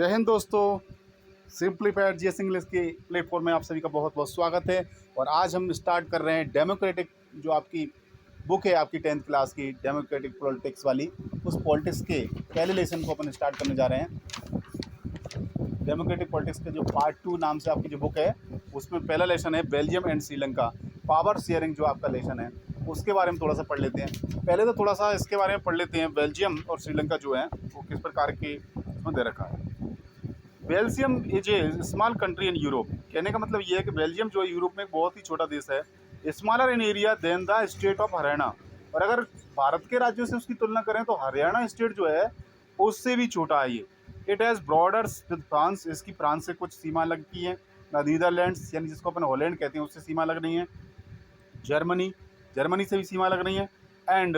जय हिंद दोस्तों। Simplified GS English के प्लेटफॉर्म में आप सभी का बहुत बहुत स्वागत है। और आज हम स्टार्ट कर रहे हैं डेमोक्रेटिक, जो आपकी बुक है आपकी 10th क्लास की डेमोक्रेटिक पॉलिटिक्स वाली, उस पॉलिटिक्स के पहले लेसन को अपन स्टार्ट करने जा रहे हैं। डेमोक्रेटिक पॉलिटिक्स के जो पार्ट 2 नाम से आपकी जो बुक है, उसमें पहला लेसन है Belgium and Sri Lanka, power sharing जो आपका लेसन है उसके बारे में थोड़ा सा पढ़ लेते हैं। पहले तो थोड़ा सा इसके बारे में पढ़ लेते हैं, बेल्जियम और श्रीलंका जो है वो किस प्रकार के उसमें दे रखा है। Belgium is a small country in Europe. कहने का मतलब ये है कि बेल्जियम जो है यूरोप में एक बहुत ही छोटा देश है, smaller in area than the state of Haryana. और अगर भारत के राज्यों से उसकी तुलना करें तो हरियाणा स्टेट जो है उससे भी छोटा है ये। It has borders with France, इसकी फ्रांस से कुछ सीमा लगती है। नीदरलैंड्स यानी जिसको अपन हॉलैंड कहते हैं उससे सीमा लग रही है। जर्मनी से भी सीमा लग रही है। एंड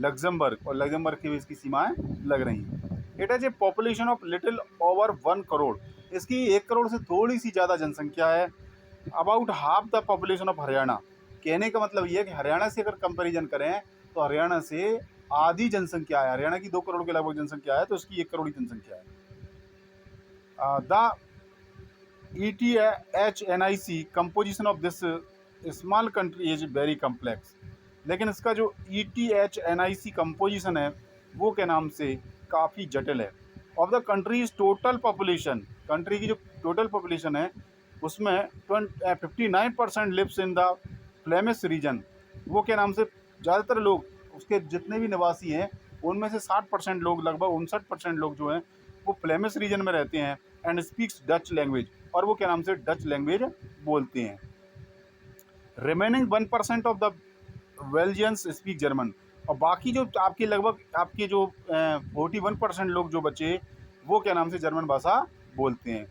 लग्जमबर्ग, और लग्जमबर्ग की भी इसकी सीमाएँ लग रही हैं। It has a population of little over 1 crore, इसकी 1 करोड़ से थोड़ी सी ज़्यादा जनसंख्या है। About half the population of Haryana. कहने का मतलब ये है कि हरियाणा से अगर कंपैरिजन करें तो हरियाणा से आधी जनसंख्या है। हरियाणा की 2 करोड़ के लगभग जनसंख्या है तो उसकी 1 करोड़ की जनसंख्या है। The ETHNIC composition of this small country is very complex. लेकिन इसका जो ETHNIC कंपोजिशन है वो के नाम से काफ़ी जटिल है। Of the countries total population, country की जो टोटल पॉपुलेशन है उसमें 59% lives in the Flemish region. वो के नाम से ज़्यादातर लोग, उसके जितने भी निवासी हैं उनमें से 60% लोग, लगभग 59% लोग जो हैं वो फ्लेमिश रीजन में रहते हैं। एंड स्पीक्स डच लैंग्वेज, और वो क्या नाम से डच लैंग्वेज बोलते हैं। Remaining 1% of the Belgians speak German, और बाकी जो आपके लगभग आपके जो 41% लोग जो बचे वो क्या नाम से जर्मन भाषा बोलते हैं।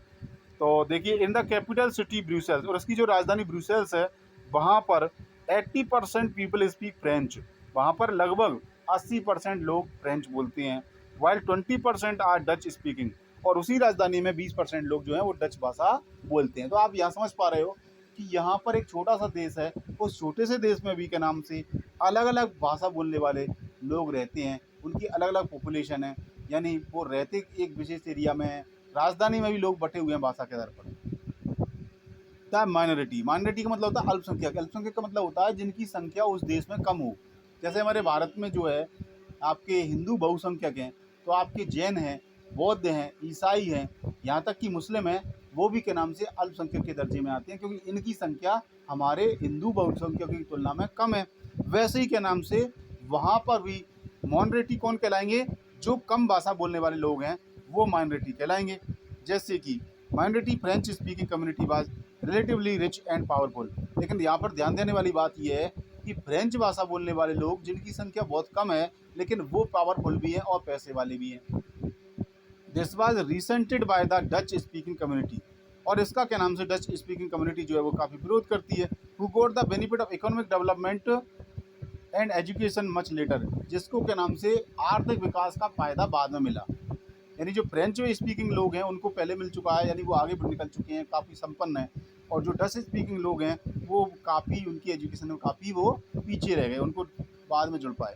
तो देखिए, in the capital city Brussels, और इसकी जो राजधानी ब्रुसेल्स है वहाँ पर 80% पीपल स्पीक फ्रेंच, वहाँ पर लगभग 80% लोग फ्रेंच बोलते हैं। वाइल 20% आर डच स्पीकिंग, और उसी राजधानी में 20% लोग जो हैं वो डच भाषा बोलते हैं। तो आप यहाँ समझ पा रहे हो कि यहाँ पर एक छोटा सा देश है, उस छोटे से देश में भी के नाम से अलग अलग भाषा बोलने वाले लोग रहते हैं, उनकी अलग अलग पॉपुलेशन है, यानी वो रहते एक विशेष एरिया में है। राजधानी में भी लोग बटे हुए हैं भाषा के आधार पर। द माइनॉरिटी, माइनॉरिटी का मतलब होता है अल्पसंख्यक। अल्पसंख्यक का मतलब होता है जिनकी संख्या उस देश में कम हो। जैसे हमारे भारत में जो है आपके हिंदू बहुसंख्यक हैं, तो आपके जैन हैं, बौद्ध हैं, ईसाई हैं, यहाँ तक कि मुस्लिम हैं, वो भी के नाम से अल्पसंख्यक के दर्जे में आते हैं, क्योंकि इनकी संख्या हमारे हिंदू बहुसंख्यकों की तुलना में कम है। वैसे ही के नाम से वहाँ पर भी माइनॉरिटी कौन कहलाएंगे? जो कम भाषा बोलने वाले लोग हैं वो माइनॉरिटी कहलाएंगे। जैसे कि minority French speaking community was relatively rich and powerful. लेकिन यहाँ पर ध्यान देने वाली बात यह है कि फ्रेंच भाषा बोलने वाले लोग जिनकी संख्या बहुत कम है लेकिन वो पावरफुल भी हैं और पैसे वाले भी हैं। This was resented by the Dutch speaking community, और इसका क्या नाम से डच स्पीकिंग कम्युनिटी जो है वो काफ़ी विरोध करती है। Who got the benefit of economic development and education much later, जिसको क्या नाम से आर्थिक विकास का फ़ायदा बाद में मिला। यानी जो फ्रेंच स्पीकिंग लोग हैं उनको पहले मिल चुका है, यानी वो आगे निकल चुके हैं, काफ़ी संपन्न हैं। और जो डच स्पीकिंग लोग हैं वो काफ़ी, उनकी एजुकेशन में काफ़ी वो पीछे रह गए, उनको बाद में जुड़ पाए।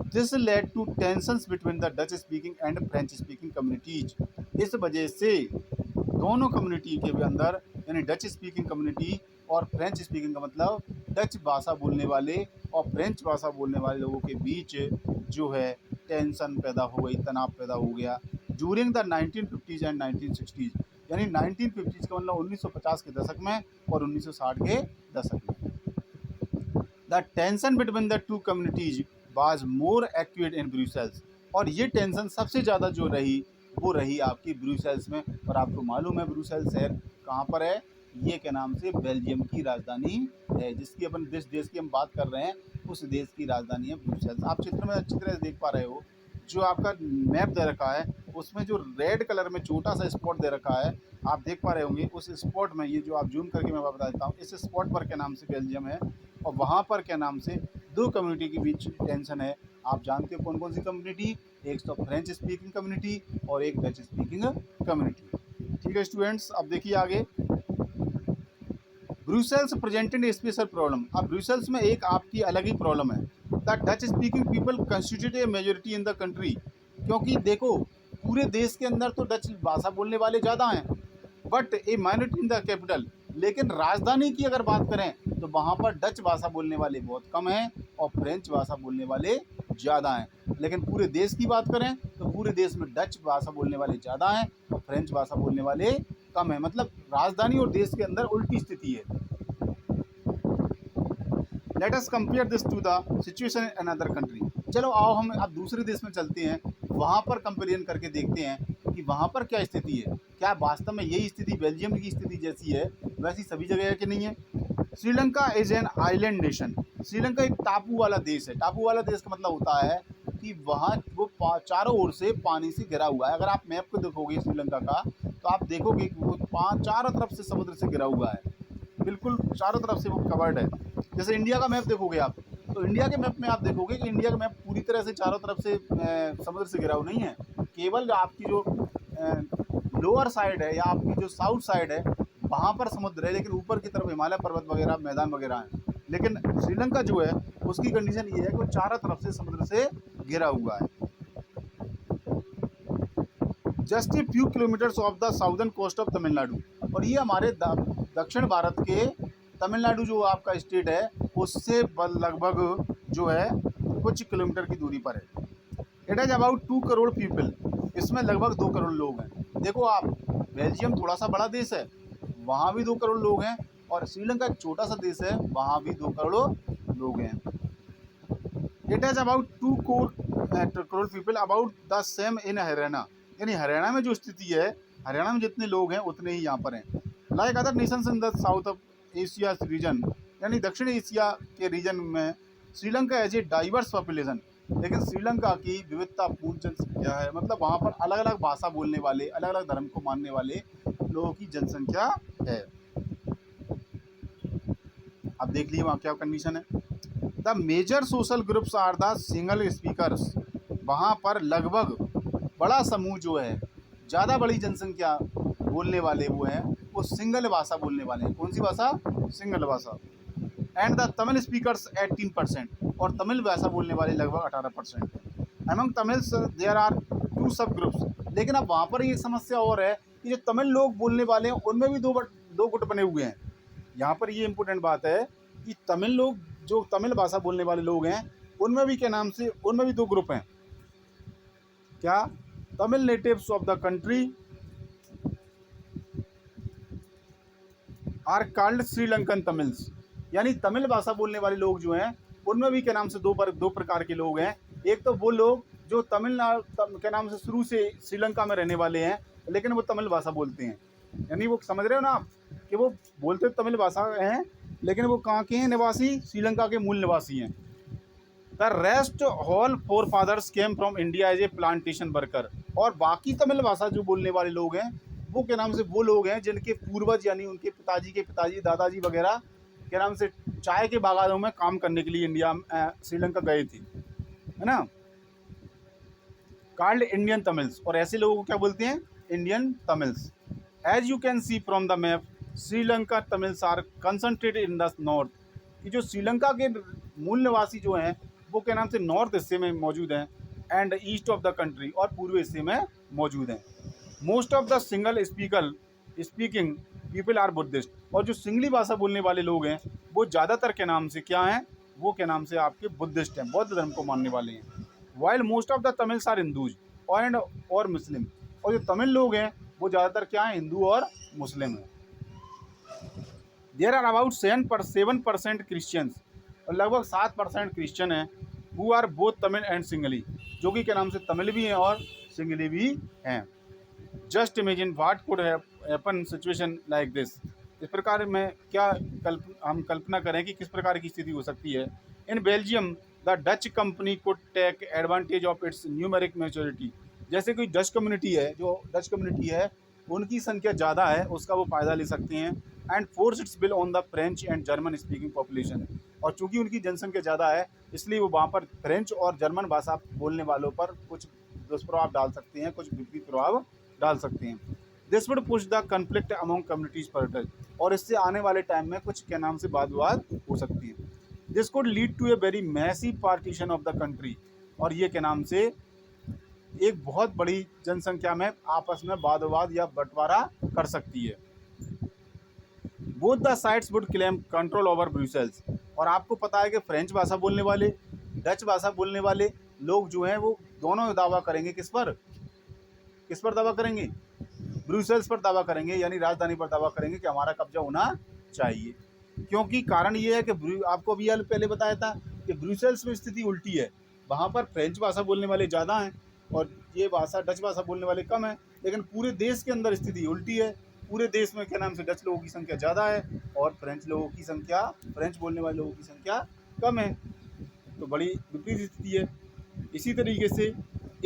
This led to tensions between the Dutch speaking and French speaking communities. इस वजह से दोनों कम्युनिटी के भी अंदर, यानी डच स्पीकिंग कम्युनिटी और फ्रेंच स्पीकिंग का मतलब डच भाषा बोलने वाले और फ्रेंच भाषा बोलने वाले लोगों के बीच जो है टेंशन पैदा हो गई, तनाव पैदा हो गया। During the 1950s and 1960s, यानी 1950s का मतलब 1950 के दशक में और 1960 के दशक में। The tension between the two communities was more acute in Brussels, और ये टेंशन सबसे ज़्यादा जो रही वो रही आपकी ब्रुसेल्स में। और आपको मालूम है ब्रुसेल्स शहर कहाँ पर है? ये के नाम से बेल्जियम की राजधानी है, जिसकी अपन जिस देश की हम बात कर रहे हैं उस देश की राजधानी है ब्रुसेल्स। आप चित्र में अच्छी तरह से देख पा रहे हो, जो आपका मैप दे रखा है उसमें जो रेड कलर में छोटा सा स्पॉट दे रखा है, आप देख पा रहे होंगे उस स्पॉट में, ये जो आप जूम करके मैं बता देता हूँ, इस स्पॉट पर क्या नाम से बेल्जियम है और वहाँ पर क्या नाम से दो कम्युनिटी के बीच टेंशन है। आप जानते हो कौन कौन सी कम्युनिटी? एक तो फ्रेंच स्पीकिंग कम्युनिटी और एक डच स्पीकिंग कम्युनिटी। ठीक है स्टूडेंट्स, अब देखिए आगे। ब्रुसेल्स प्रेजेंटेड ए स्पेशल प्रॉब्लम। अब ब्रुसेल्स में एक आपकी अलग ही प्रॉब्लम है। The Dutch speaking people constitute A majority in the country, क्योंकि देखो पूरे देश के अंदर तो डच भाषा बोलने वाले ज़्यादा हैं, but A minority in the capital. लेकिन राजधानी की अगर बात करें तो वहाँ पर डच भाषा बोलने वाले बहुत कम हैं और फ्रेंच भाषा बोलने वाले ज़्यादा हैं। लेकिन पूरे देश की बात करें तो पूरे देश में डच भाषा बोलने वाले ज़्यादा हैं और फ्रेंच भाषा बोलने वाले कम हैं। मतलब राजधानी और देश के अंदर उल्टी स्थिति है। Let us compare this to the situation in another country. चलो आओ हम अब दूसरे देश में चलते हैं, वहाँ पर कंपेरिजन करके देखते हैं कि वहाँ पर क्या स्थिति है। क्या वास्तव में यही स्थिति बेल्जियम की स्थिति जैसी है वैसी सभी जगह है कि नहीं है। Sri Lanka is an island nation. Sri Lanka एक टापू वाला देश है। टापू वाला देश का मतलब होता है कि वहाँ वो चारों ओर से पानी से घिरा हुआ है। अगर आप मैप को देखोगे श्रीलंका का तो आप देखोगे कि वो चारों तरफ से समुद्र से घिरा हुआ है, बिल्कुल चारों तरफ से वो कवर्ड है। जैसे इंडिया का मैप देखोगे आप तो इंडिया के मैप में आप देखोगे कि इंडिया का मैप पूरी तरह से चारों तरफ से समुद्र से घिरा हुआ नहीं है। केवल आपकी जो लोअर साइड है या आपकी जो साउथ साइड है वहाँ पर समुद्र है, लेकिन ऊपर की तरफ हिमालय पर्वत वगैरह मैदान वगैरह हैं। लेकिन श्रीलंका जो है उसकी कंडीशन ये है कि वो चारों तरफ से समुद्र से घिरा हुआ है। Just a few kilometres off the southern coast of Tamil Nadu. और ये हमारे दक्षिण भारत के तमिलनाडु जो आपका स्टेट है उससे लगभग जो है कुछ किलोमीटर की दूरी पर है। It is about 2 crore people. इसमें लगभग 2 करोड़ लोग हैं। देखो आप, बेल्जियम थोड़ा सा बड़ा देश है, वहाँ भी 2 करोड़ लोग हैं, और श्रीलंका एक छोटा सा देश है, वहाँ भी 2 करोड़ लोग हैं। It is about 2 crore people about the same in Haryana. यानी हरियाणा में जो स्थिति है, हरियाणा में जितने लोग हैं उतने ही यहाँ पर हैं। Like other nations in the south of Asia region, यानी दक्षिण एशिया के रीजन में Sri Lanka has a diverse population. लेकिन श्रीलंका की विविधतापूर्ण जनसंख्या है, मतलब वहाँ पर अलग अलग भाषा बोलने वाले, अलग अलग धर्म को मानने वाले लोगों की जनसंख्या है। अब देख लीजिए वहाँ क्या कंडीशन है। The major social groups are the Sinhala speakers. वहाँ पर लगभग बड़ा समूह जो है, ज़्यादा बड़ी जनसंख्या बोलने वाले वो हैं, वो सिंगल भाषा बोलने वाले हैं। कौन सी भाषा? सिंगल भाषा। एंड द तमिल स्पीकर्स 18%, और तमिल भाषा बोलने वाले लगभग 18% हैं। अमंग तमिल्स देयर आर 2 सब ग्रुप्स। लेकिन अब वहाँ पर ये समस्या और है कि जो तमिल लोग बोलने वाले हैं उनमें भी दो गुट बने हुए हैं। यहाँ पर ये इम्पोर्टेंट बात है कि तमिल लोग, जो तमिल भाषा बोलने वाले लोग हैं, उनमें भी क्या नाम से, उनमें भी 2 ग्रुप हैं। क्या? Tamil natives of the country are called Sri Lankan Tamils. यानी तमिल भाषा बोलने वाले लोग जो हैं उनमें भी क्या नाम से दो प्रकार के लोग हैं। एक तो वो लोग जो तमिलनाडु के नाम से शुरू से श्रीलंका में रहने वाले हैं, लेकिन वो तमिल भाषा बोलते हैं। यानी वो समझ रहे हो ना आप कि वो बोलते तमिल भाषा हैं, लेकिन वो कहाँ के हैं निवासी? श्रीलंका के मूल निवासी हैं। The rest all forefathers came from India as a plantation worker. और बाकी तमिल भाषा जो बोलने वाले लोग हैं वो क्या नाम से वो लोग हैं जिनके पूर्वज यानी उनके पिताजी के पिताजी, दादाजी वगैरह क्या नाम से चाय के बागानों में काम करने के लिए इंडिया श्रीलंका गए थे, है ना। Called Indian Tamils. और ऐसे लोगों को क्या बोलते हैं? Indian Tamils. As you can see from the map, Sri Lanka Tamils are concentrated in the north. कि जो श्रीलंका के मूल निवासी जो हैं वो क्या नाम से नॉर्थ हिस्से में मौजूद हैं, and east of the country, और पूर्वी हिस्से में मौजूद हैं। Most of the Sinhala speaking people are Buddhist. और जो सिंगली भाषा बोलने वाले लोग हैं वो ज़्यादातर के नाम से क्या हैं? वो क्या नाम से आपके बुद्धिस्ट हैं, बौद्ध धर्म को मानने वाले हैं। While most of the Tamils are Hindus और मुस्लिम। और जो तमिल लोग हैं वो ज़्यादातर क्या हैं? हिंदू और मुस्लिम हैं। There are about 7% Christians. और लगभग 7% क्रिश्चियन हैं। Who are both Tamil and Sinhala, जो कि क्या नाम से तमिल भी हैं और सिंगली भी हैं। Just imagine what could happen situation like this. इस प्रकार में क्या हम कल्पना करें कि किस प्रकार की स्थिति हो सकती है। In Belgium the Dutch company could take advantage of its numeric majority. जैसे कोई डच कम्युनिटी है, जो डच कम्युनिटी है उनकी संख्या ज़्यादा है, उसका वो फ़ायदा ले सकते हैं। And force it's bill on the French and German speaking population. और चूँकि उनकी जनसंख्या ज़्यादा है इसलिए वो वहाँ पर फ्रेंच और जर्मन भाषा बोलने वालों पर कुछ दुष्प्रभाव डाल सकते हैं, कुछ विपरीत प्रभाव डाल सकते हैं। This would push the conflict among communities further. और इससे आने वाले टाइम में कुछ क्या नाम से वाद विवाद हो सकती है। This could lead to a very massive partition of the country. और ये क्या नाम से एक बहुत बड़ी जनसंख्या में आपस में वाद विवाद या बंटवारा कर सकती है। Both the sides would claim control over Brussels. और आपको पता है कि फ्रेंच भाषा बोलने वाले, डच भाषा बोलने वाले लोग जो हैं वो दोनों दावा करेंगे किस पर दावा करेंगे? ब्रुसेल्स पर दावा करेंगे, यानी राजधानी पर दावा करेंगे कि हमारा कब्जा होना चाहिए। क्योंकि कारण ये है कि आपको अभी पहले बताया था कि ब्रुसेल्स में स्थिति उल्टी है। वहाँ पर फ्रेंच भाषा बोलने वाले ज़्यादा हैं और ये भाषा डच भाषा बोलने वाले कम हैं, लेकिन पूरे देश के अंदर स्थिति उल्टी है। पूरे देश में क्या नाम से डच लोगों की संख्या ज़्यादा है और फ्रेंच बोलने वाले लोगों की संख्या कम है। तो बड़ी विपरीत स्थिति है। इसी तरीके से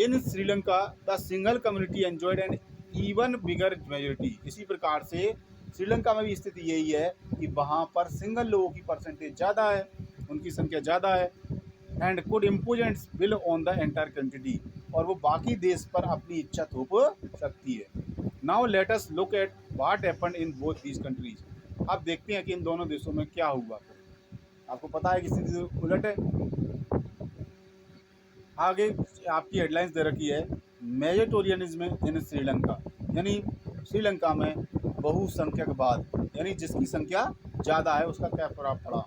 in Sri Lanka the Sinhala community enjoyed an even bigger majority. इसी प्रकार से श्रीलंका में भी स्थिति यही है कि वहाँ पर सिंगल लोगों की परसेंटेज ज़्यादा है, उनकी संख्या ज़्यादा है। And could impose and will on the entire country, और वो बाकी देश पर अपनी इच्छा थोप सकती है। Now let us look at what happened in both these countries. अब देखते हैं कि इन दोनों देशों में क्या हुआ। आपको पता है कि स्थिति उलट है। आगे आपकी हेडलाइंस दे रखी है मेजोरिटेरियनिज्म इन श्रीलंका, यानी श्रीलंका में बहुसंख्यकवाद, यानी जिसकी संख्या ज़्यादा है उसका क्या प्रभाव पड़ा।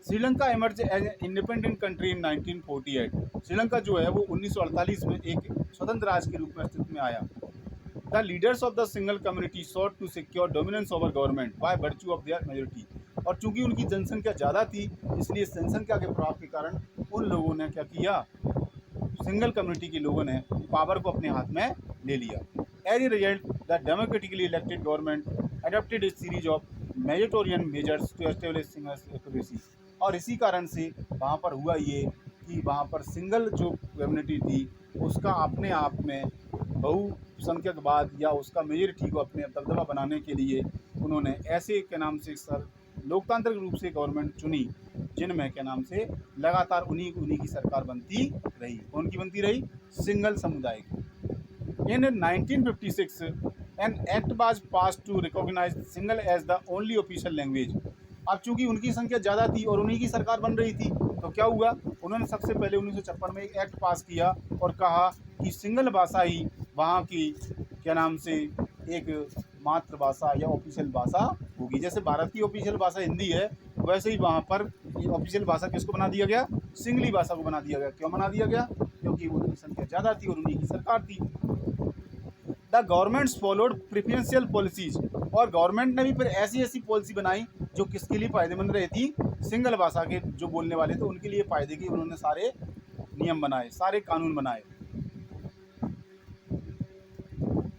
Sri Lanka emerge as independent country in 1948। Sri Lanka जो है वो 1948 में एक स्वतंत्र राज्य के रूप में अस्तित्व में आया। The leaders of the Sinhala community sought to secure dominance over government by virtue of their majority. और चूंकि उनकी जनसंख्या ज़्यादा थी, इसलिए जनसंख्या के प्रभाव के कारण उन लोगों ने क्या किया, सिंगल कम्युनिटी के लोगों ने पावर को अपने हाथ में ले लिया। As a result the democratically elected government adopted a series of majoritarian measures to establish Sinhala accuracy. और इसी कारण से वहाँ पर हुआ ये कि वहाँ पर सिंगल जो कम्युनिटी थी उसका अपने आप में बहुसंख्यकवाद या उसका मेजोरिटी को अपने दबदबा बनाने के लिए उन्होंने ऐसे के नाम से लोकतांत्रिक रूप से गवर्नमेंट चुनी जिनमें क्या नाम से लगातार उन्हीं की सरकार बनती रही। कौन की बनती रही? सिंगल समुदाय की। In 1956 an act was pass to recognise Sinhala as the only official language. अब चूंकि उनकी संख्या ज़्यादा थी और उन्हीं की सरकार बन रही थी, तो क्या हुआ, उन्होंने सबसे पहले 1956 में एक एक्ट पास किया और कहा कि सिंगल भाषा ही वहाँ की क्या नाम से एक मातृभाषा या ऑफिशियल भाषा होगी। जैसे भारत की ऑफिशियल भाषा हिंदी है, वैसे ही वहाँ पर ऑफिशियल भाषा किसको बना दिया गया? सिंगली भाषा को बना दिया गया। क्यों बना दिया गया? क्योंकि उनकी संख्या ज़्यादा थी और उन्हीं की सरकार थी। The governments followed preferential policies. और गवर्नमेंट ने भी फिर ऐसी पॉलिसी बनाई जो किसके लिए फ़ायदेमंद रही थी? सिंगल भाषा के जो बोलने वाले थे उनके लिए फ़ायदे की उन्होंने सारे नियम बनाए, सारे कानून बनाए।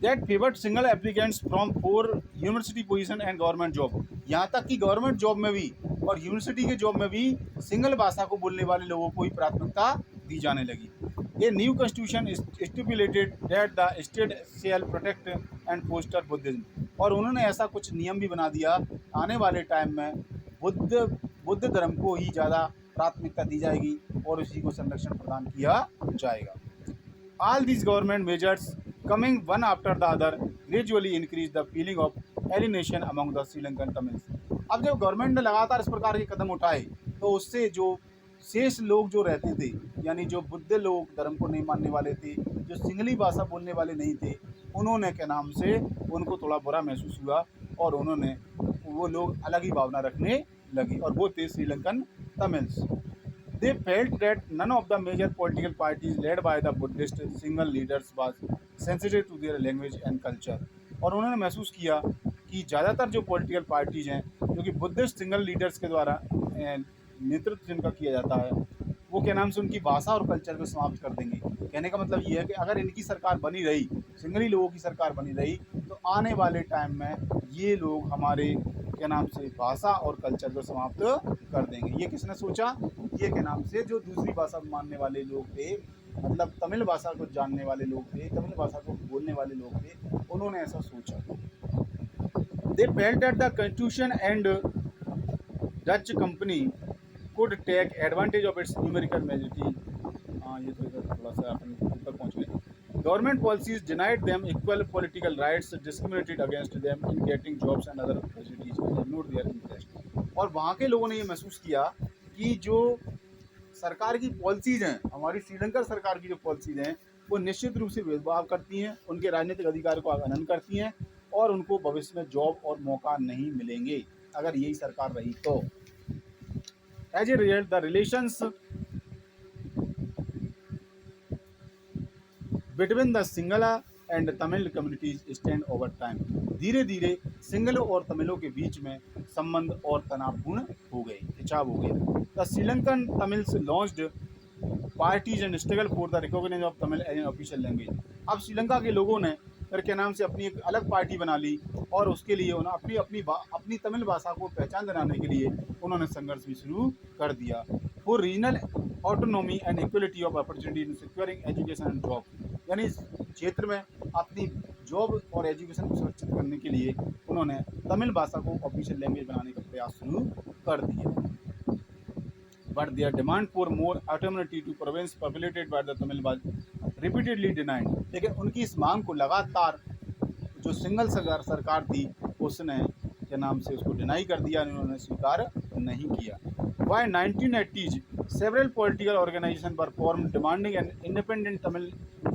That favoured single applicants from for university position and government job. यहाँ तक कि गवर्नमेंट जॉब में भी और यूनिवर्सिटी के जॉब में भी सिंगल भाषा को बोलने वाले लोगों को ही प्राथमिकता दी जाने लगी। A new constitution stipulated that the state shall protect and foster Buddhism. और उन्होंने ऐसा कुछ नियम भी बना दिया, आने वाले टाइम में बुद्ध धर्म को ही ज़्यादा प्राथमिकता दी जाएगी और उसी को संरक्षण प्रदान किया जाएगा। All these government measures coming one after the other gradually increase the feeling of alienation among the Sri Lankan Tamils। अब जब गवर्नमेंट ने लगातार इस प्रकार के कदम उठाए तो उससे जो शेष लोग जो रहते थे, यानी जो बुद्ध लोग धर्म को नहीं मानने वाले थे, जो सिंगली भाषा बोलने वाले नहीं थे, उन्होंने क्या नाम से उनको थोड़ा बुरा महसूस हुआ और उन्होंने वो लोग अलग ही भावना रखने लगी और वो थे Sri Lankan Tamils. They felt that none of the major political parties led by the Buddhist single leaders was sensitive to their language and culture। और उन्होंने महसूस किया कि ज़्यादातर जो पॉलिटिकल पार्टीज हैं जो कि बुद्धिस्ट सिंगल लीडर्स के द्वारा नेतृत्व जिनका किया जाता है, वो क्या नाम से उनकी भाषा और कल्चर को समाप्त कर देंगे। कहने का मतलब ये है कि अगर इनकी सरकार बनी रही, सिंगली लोगों की सरकार बनी रही, तो आने वाले टाइम में ये लोग हमारे क्या नाम से भाषा और कल्चर को समाप्त कर देंगे। ये किसने सोचा? ये क्या नाम से जो दूसरी भाषा मानने वाले लोग थे, मतलब तमिल भाषा को जानने वाले लोग थे, तमिल भाषा को बोलने वाले लोग थे, उन्होंने ऐसा सोचा। They felt that the constitution and Dutch company could take advantage of its numerical majority। ये तो इधर थोड़ा सा अपन ऊपर पहुँच गए। Government policies denied them equal political rights, discriminated against them in getting jobs and other facilities, and ignored their interest। और वहाँ के लोगों ने ये महसूस किया कि जो सरकार की पॉलिसीज़ हैं, हमारी श्रीलंका सरकार की जो पॉलिसीज़ हैं, वो निश्चित रूप से भेदभाव करती हैं, उनके राजनीतिक अधिकार का हनन करती हैं और उनको भविष्य में जॉब और मौका नहीं मिलेंगे अगर यही सरकार रही तो। As a result the relations between the Sinhala and Tamil communities stand over time. धीरे धीरे सिंगलों और तमिलों के बीच में संबंध और तनावपूर्ण हो गए, खिंचाव हो गया। The Sri Lankan Tamils launched parties and struggle for the recognition of Tamil as an official language. अब श्रीलंका के लोगों ने फिर के नाम से अपनी एक अलग पार्टी बना ली और उसके लिए उन्होंने अपनी तमिल भाषा को पहचान दिलाने के लिए उन्होंने संघर्ष भी शुरू कर दिया। For regional autonomy and equality of opportunity in securing education and job, यानी इस क्षेत्र में अपनी जॉब और एजुकेशन को सुरक्षित करने के लिए उन्होंने तमिल भाषा को ऑफिशियल लैंग्वेज बनाने का प्रयास शुरू कर दिया। But their demand for more autonomy to province populated by the Tamil was repeatedly denied। लेकिन उनकी इस मांग को लगातार जो सिंगल सरकार थी उसने के नाम से उसको डिनाई कर दिया, उन्होंने स्वीकार नहीं किया। By 1980s, several political organizations were formed demanding an independent Tamil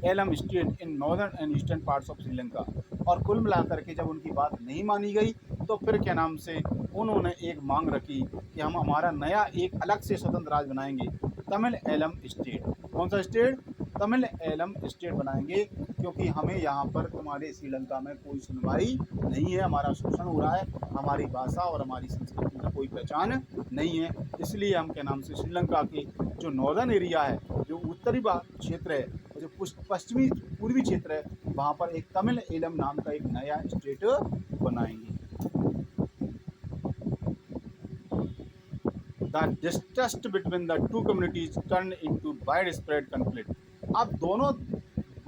Elam state in northern and eastern parts of Sri Lanka। और कुल मिलाकर के जब उनकी बात नहीं मानी गई तो फिर क्या नाम से उन्होंने एक मांग रखी कि हम हमारा नया एक अलग से स्वतंत्र राज्य बनाएंगे, तमिल एलम स्टेट। कौन सा स्टेट? तमिल एलम स्टेट बनाएंगे, क्योंकि हमें यहाँ पर तुम्हारे श्रीलंका में कोई सुनवाई नहीं है, हमारा शोषण हो रहा है, हमारी भाषा और हमारी संस्कृति में कोई पहचान नहीं है। इसलिए हम क्या नाम से श्रीलंका के जो नॉर्दर्न एरिया है, जो उत्तरी क्षेत्र है, जो पश्चिमी पूर्वी क्षेत्र है, वहाँ पर एक तमिल एलम नाम का एक नया स्टेट बनाएंगे। The distrust between the two communities turned into widespread conflict। अब दोनों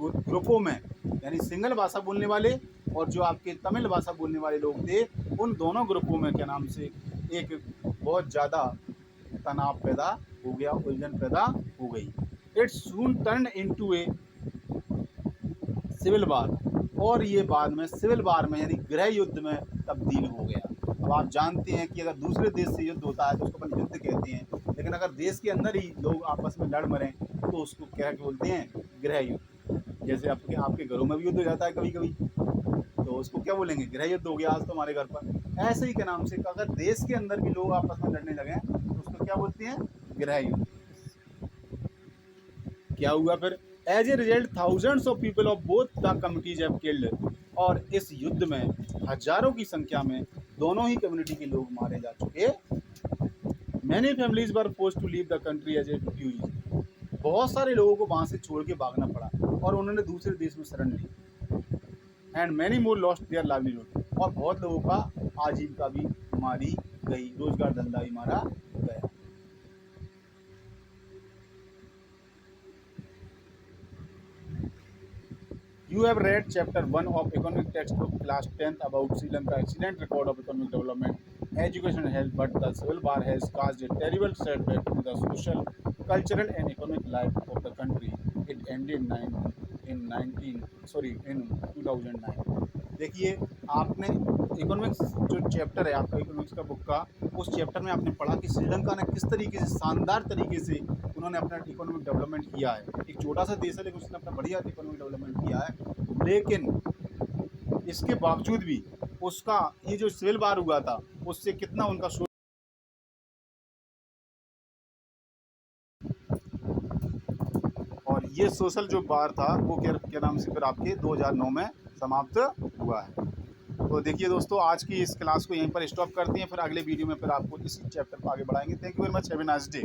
ग्रुपों में, यानी सिंगल भाषा बोलने वाले और जो आपके तमिल भाषा बोलने वाले लोग थे, उन दोनों ग्रुपों में क्या नाम से एक बहुत ज़्यादा तनाव पैदा हो गया, उलझन पैदा हो गई। It soon turn into a civil war, और ये बाद में सिविल वार में यानी गृह युद्ध में तब्दील हो गया। अब आप जानते हैं कि अगर दूसरे देश से युद्ध होता है तो उसको अपन युद्ध कहते हैं, लेकिन अगर देश के अंदर ही लोग आपस में लड़ मरें तो उसको क्या बोलते हैं? गृह युद्ध। जैसे आपके घरों में भी युद्ध हो जाता है कभी कभी, तो उसको क्या बोलेंगे? गृह युद्ध हो गया आज तो हमारे घर पर। ऐसे ही के नाम से अगर देश के अंदर भी लोग आपस में लड़ने लगे तो उसको क्या बोलते हैं? गृह युद्ध। क्या हुआ फिर? As a result thousands of people of both the communities have killed. और इस युद्ध में हजारों की संख्या में दोनों ही कम्युनिटी के लोग मारे जा चुके। Many families were forced to leave the country as a refugee. बहुत सारे लोगों को वहाँ से छोड़ के भागना पड़ा और उन्होंने दूसरे देश में शरण ली। And many more lost their livelihood. और बहुत लोगों का आजीविका भी मारी गई, रोजगार धंधा भी मारा गया। You have read chapter 1 of economic textbook class 10th about Sri Lanka excellent record of economic development, education and health, but the civil war has caused a terrible setback to the social, cultural and economic life of the country. It ended in 2009। देखिए, आपने economics जो chapter है आपका economics का book का, उस chapter में आपने पढ़ा कि श्रीलंका ने किस तरीके से शानदार तरीके से उन्होंने अपना इकोनॉमिक डेवलपमेंट किया है। एक छोटा सा देश है लेकिन उसने अपना बढ़िया इकोनॉमिक डेवलपमेंट किया है। लेकिन इसके बावजूद भी उसका ये जो सिविल वार हुआ था उससे कितना उनका और ये सोशल जो वार था वो क्या नाम से फिर आपके 2009 में समाप्त हुआ है। तो देखिए दोस्तों, आज की इस क्लास को यहीं पर स्टॉप करते हैं, फिर अगले वीडियो में फिर आपको इसी चैप्टर पर आगे बढ़ाएंगे। Thank you very much, have a nice day.